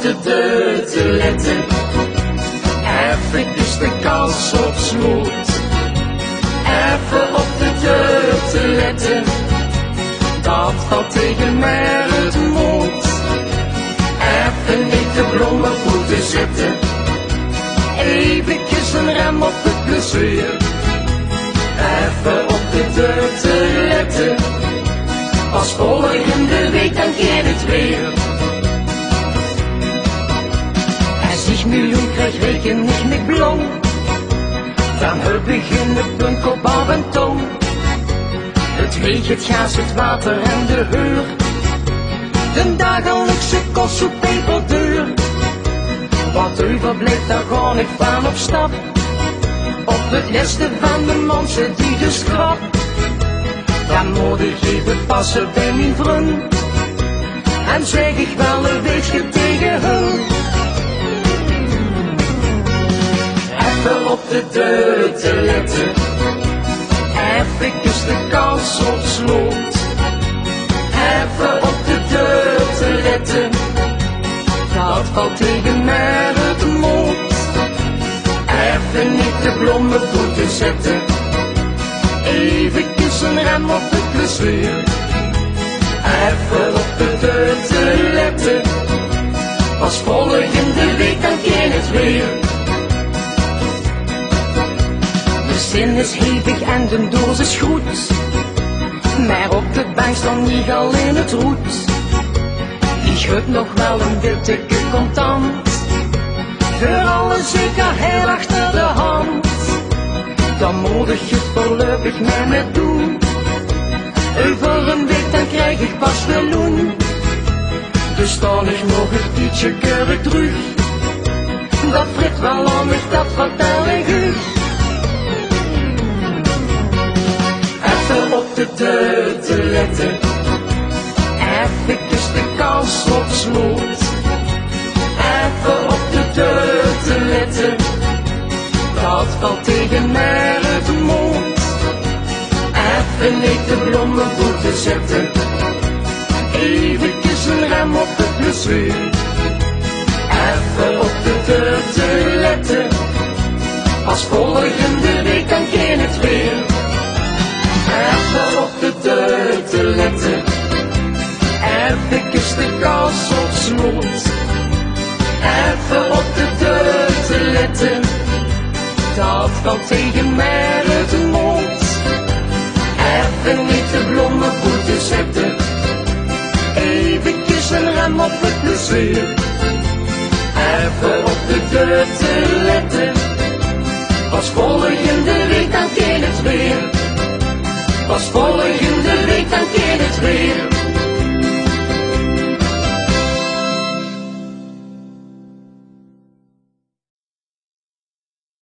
de deur te letten. Even de kans op slot. Even op de deur te letten. Dat valt tegen mij uit de mond. Even niet de brommen voeten zetten. Eventjes een rem op het plezier. Even op de deur te letten. Pas volgende week dan keer het weer. Als ik miljoen krijg reken ik met blong. Dan heb ik in de punt op af en tong. Het weeg, het gas, het water en de huur. De dagelijkse kost op peperduur. Wat overblijft, daar ga ik van op stap. Op het resten van de mensen die de schrap. Dan moet ik even passen bij mijn vriend. En zeg ik wel een beetje tegen hun. Even op de deur te letten. Even de kans op slot. Even op de deur te letten. Dat valt tegen mij uit de mond. Even niet de blomme voeten zetten. Eventjes een rem op het plezier. Even op de deur te letten. Pas volgende week dan keer het weer. De zin is hevig en de doos is goed. Maar op de bank staan niet al in het roet. Ik heb nog wel een beetje contant. Voor alle zekerheid achter de hand. Dan moet ik het voorlopig met me doen. Over een week dan krijg ik pas meloen. Dus dan ik nog een tietje keer terug. Dat frit wel aan mij, dat vertel ik u. Even op de deur te letten. Even de kans op slot. Even op de deur te letten. Dat valt tegen mij uit de mond. Even niet de blomme voeten zetten. Eventjes een rem op het plezier. Even op de deur te letten. Pas volgende week dan keer het weer. Even op de deur te letten. Eventjes de kans op slot. Even op de deur te letten. Dat valt tegen mij uit de mond. Even niet de blomme voeten zetten. Eventjes een rem op het plezier. Even op de deur te letten. Pas volgende week dan keer het weer. Pas volgende week.